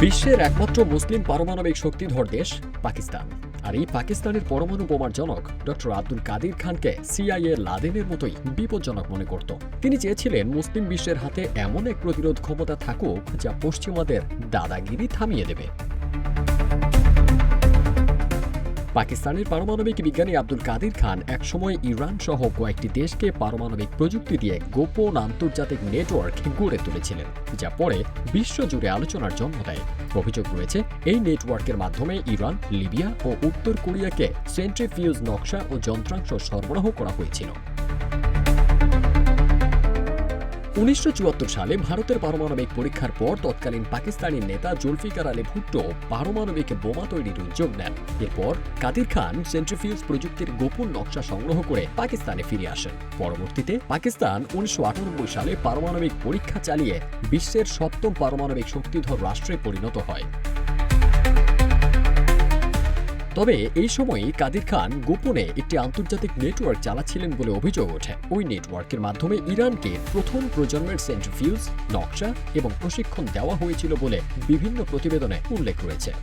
বিশ্বের একমাত্র মুসলিম পারমাণবিক শক্তিধর দেশ পাকিস্তান। আর এই পাকিস্তানের পরমাণু বোমার জনক ডক্টর আব্দুল কাদির খানকে সিআইএ লাদেনের মতোই বিপজ্জনক মনে করত। তিনি চেয়েছিলেন মুসলিম বিশ্বের হাতে এমন এক প্রতিরোধ ক্ষমতা থাকুক যা পশ্চিমাদের দাদাগিরি থামিয়ে দেবে। পাকিস্তানের পারমাণবিক বিজ্ঞানী আব্দুল কাদির খান একসময় ইরান সহ কয়েকটি দেশকে পারমাণবিক প্রযুক্তি দিয়ে গোপন আন্তর্জাতিক নেটওয়ার্ক গড়ে তুলেছিলেন, যা পরে বিশ্বজুড়ে আলোচনার জন্ম দেয়। অভিযোগ রয়েছে এই নেটওয়ার্কের মাধ্যমে ইরান, লিবিয়া ও উত্তর কোরিয়াকে সেন্ট্রিফিউজ নকশা ও যন্ত্রাংশ সরবরাহ করা হয়েছিল। 1974 সালে ভারতের পারমাণবিক পরীক্ষার পর তৎকালীন পাকিস্তানি নেতা জুলফিকার আলী ভুট্টো পারমাণবিক বোমা তৈরির উদ্যোগ নেন। এরপর কাদির খান সেন্ট্রিফিউজ প্রযুক্তির গোপন নকশা সংগ্রহ করে পাকিস্তানে ফিরে আসেন। পরবর্তীতে পাকিস্তান 1998 সালে পারমাণবিক পরীক্ষা চালিয়ে বিশ্বের সপ্তম পারমাণবিক শক্তিধর রাষ্ট্রে পরিণত হয়। তবে এই সময়ই কাদির খান গোপনে একটি আন্তর্জাতিক নেটওয়ার্ক চালাচ্ছিলেন বলে অভিযোগ ওঠে। ওই নেটওয়ার্কের মাধ্যমে ইরানকে প্রথম প্রজন্মের সেন্ট্রিফিউজ নকশা এবং প্রশিক্ষণ দেওয়া হয়েছিল বলে বিভিন্ন প্রতিবেদনে উল্লেখ রয়েছে।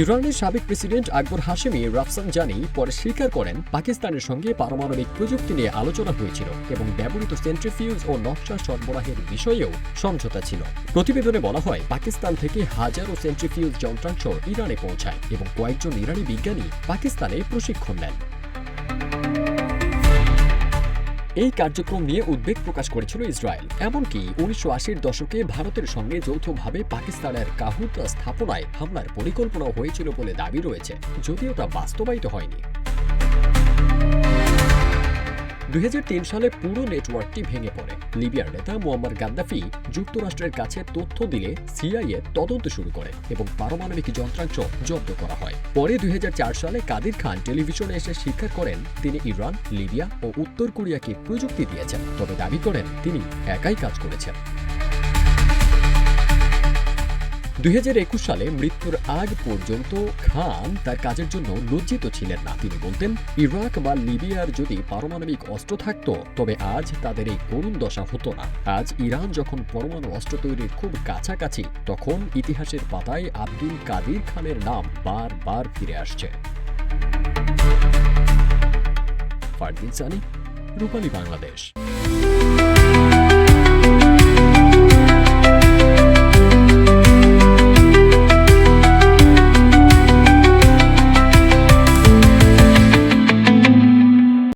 ইরানের সাবেক প্রেসিডেন্ট আকবর হাশেমি রাফসানজানি পরে স্বীকার করেন পাকিস্তানের সঙ্গে পারমাণবিক প্রযুক্তি নিয়ে আলোচনা হয়েছিল এবং ব্যবহৃত সেন্ট্রিফিউজ ও নকশা সরবরাহের বিষয়েও সমঝোতা ছিল। প্রতিবেদনে বলা হয় পাকিস্তান থেকে হাজারো সেন্ট্রিফিউজ যন্ত্রাংশ ইরানে পৌঁছায় এবং কয়েকজন ইরানি বিজ্ঞানী পাকিস্তানে প্রশিক্ষণ নেন। এই কার্যক্রম নিয়ে উদ্বেগ প্রকাশ করেছিল ইসরায়েল। এমনকি 1980-র দশকে ভারতের সঙ্গে যৌথভাবে পাকিস্তানের কাহুত স্থাপনায় হামলার পরিকল্পনা হয়েছিল বলে দাবি রয়েছে, যদিও তা বাস্তবায়িত হয়নি। 2003 সালে পুরো নেটওয়ার্কটি ভেঙে পড়ে। লিবিয়ার নেতা মুয়াম্মার গাদ্দাফি যুক্তরাষ্ট্রের কাছে তথ্য দিলে সিআইএ তদন্ত শুরু করে এবং পারমাণবিক যন্ত্রাংশ জব্দ করা হয়। পরে 2004 সালে কাদির খান টেলিভিশনে এসে স্বীকার করেন তিনি ইরান, লিবিয়া ও উত্তর কোরিয়াকে প্রযুক্তি দিয়েছেন, তবে দাবি করেন তিনি একাই কাজ করেছেন। 2021 সালে মৃত্যুর আগ পর্যন্ত খান তার কাজের জন্য লজ্জিত ছিলেন না। তিনি বলতেন, ইরাক বা লিবিয়ার যদি পারমাণবিক অস্ত্র থাকত তবে আজ তাদের এই করুণ দশা হতো না। আজ ইরান যখন পরমাণু অস্ত্র তৈরির খুব কাছাকাছি, তখন ইতিহাসের পাতায় আব্দুল কাদির খানের নাম বারবার ফিরে আসছে। ফারদিন সানি, রূপালী বাংলাদেশ।